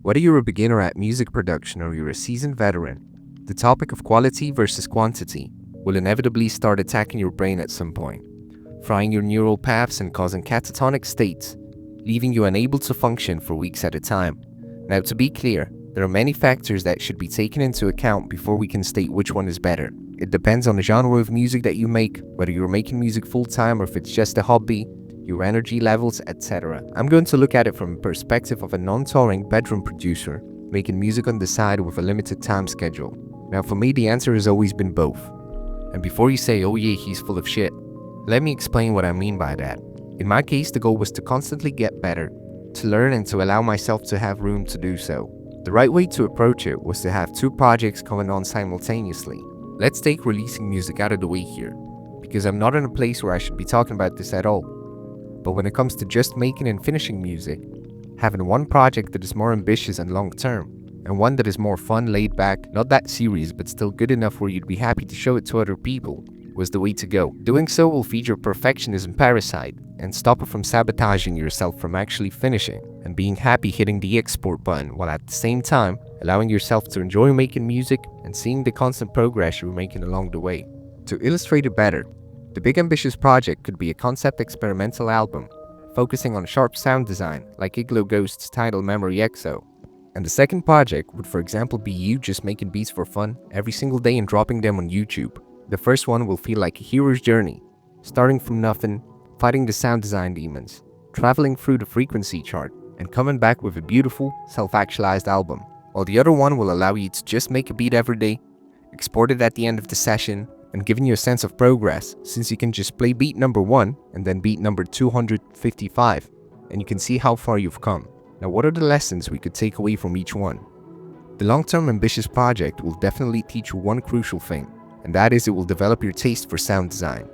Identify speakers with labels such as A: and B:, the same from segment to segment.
A: Whether you're a beginner at music production or you're a seasoned veteran, the topic of quality versus quantity will inevitably start attacking your brain at some point, frying your neural paths and causing catatonic states, leaving you unable to function for weeks at a time. Now, to be clear, there are many factors that should be taken into account before we can state which one is better. It depends on the genre of music that you make, whether you're making music full-time or if it's just a hobby, your energy levels, etc. I'm going to look at it from the perspective of a non-touring bedroom producer making music on the side with a limited time schedule. Now, for me, the answer has always been both. And before you say, oh yeah, he's full of shit, let me explain what I mean by that. In my case, the goal was to constantly get better, to learn and to allow myself to have room to do so. The right way to approach it was to have two projects going on simultaneously. Let's take releasing music out of the way here, because I'm not in a place where I should be talking about this at all. But when it comes to just making and finishing music, having one project that is more ambitious and long-term, and one that is more fun, laid back, not that serious but still good enough where you'd be happy to show it to other people, was the way to go. Doing so will feed your perfectionism parasite and stop it from sabotaging yourself from actually finishing and being happy hitting the export button, while at the same time allowing yourself to enjoy making music and seeing the constant progress you're making along the way. To illustrate it better, the big ambitious project could be a concept experimental album focusing on sharp sound design like Igloo Ghost's title Memory XO. And the second project would, for example, be you just making beats for fun every single day and dropping them on YouTube. The first one will feel like a hero's journey, starting from nothing, fighting the sound design demons, traveling through the frequency chart, and coming back with a beautiful, self-actualized album. While the other one will allow you to just make a beat every day, export it at the end of the session, and giving you a sense of progress, since you can just play beat number 1 and then beat number 255, and you can see how far you've come. Now, what are the lessons we could take away from each one? The long-term ambitious project will definitely teach you one crucial thing, and that is it will develop your taste for sound design,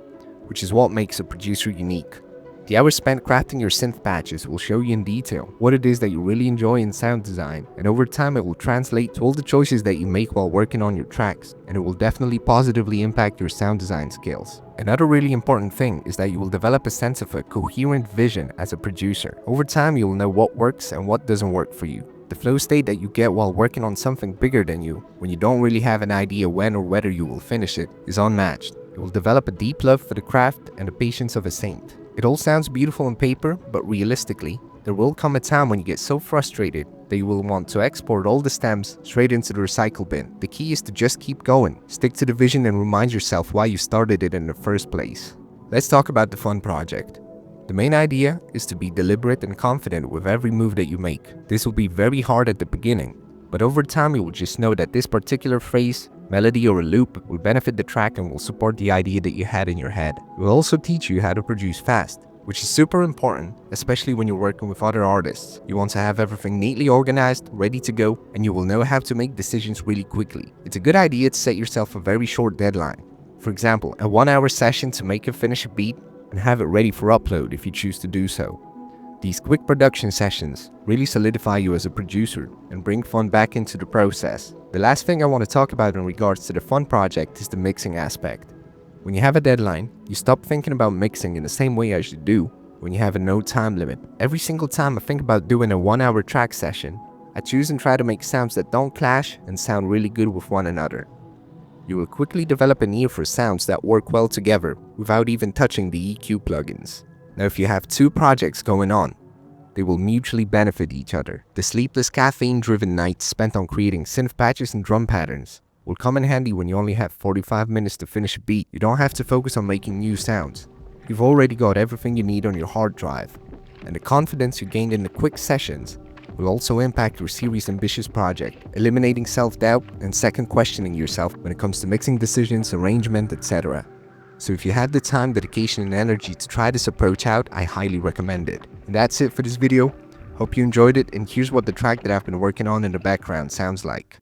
A: which is what makes a producer unique. The hours spent crafting your synth patches will show you in detail what it is that you really enjoy in sound design, and over time it will translate to all the choices that you make while working on your tracks, and it will definitely positively impact your sound design skills. Another really important thing is that you will develop a sense of a coherent vision as a producer. Over time you will know what works and what doesn't work for you. The flow state that you get while working on something bigger than you, when you don't really have an idea when or whether you will finish it, is unmatched. You will develop a deep love for the craft and the patience of a saint. It all sounds beautiful on paper, but realistically, there will come a time when you get so frustrated that you will want to export all the stems straight into the recycle bin. The key is to just keep going, stick to the vision and remind yourself why you started it in the first place. Let's talk about the fun project. The main idea is to be deliberate and confident with every move that you make. This will be very hard at the beginning, but over time you will just know that this particular phrase, melody or a loop will benefit the track and will support the idea that you had in your head. It will also teach you how to produce fast, which is super important, especially when you're working with other artists. You want to have everything neatly organized, ready to go, and you will know how to make decisions really quickly. It's a good idea to set yourself a very short deadline. For example, a 1-hour session to make and finish a beat and have it ready for upload if you choose to do so. These quick production sessions really solidify you as a producer and bring fun back into the process. The last thing I want to talk about in regards to the fun project is the mixing aspect. When you have a deadline, you stop thinking about mixing in the same way as you do when you have a no time limit. Every single time I think about doing a 1-hour track session, I choose and try to make sounds that don't clash and sound really good with one another. You will quickly develop an ear for sounds that work well together without even touching the EQ plugins. Now, if you have two projects going on, they will mutually benefit each other. The sleepless, caffeine-driven nights spent on creating synth patches and drum patterns will come in handy when you only have 45 minutes to finish a beat. You don't have to focus on making new sounds. You've already got everything you need on your hard drive, and the confidence you gained in the quick sessions will also impact your serious ambitious project, eliminating self-doubt and second questioning yourself when it comes to mixing decisions, arrangement, etc. So if you have the time, dedication, and energy to try this approach out, I highly recommend it. And that's it for this video. Hope you enjoyed it, and here's what the track that I've been working on in the background sounds like.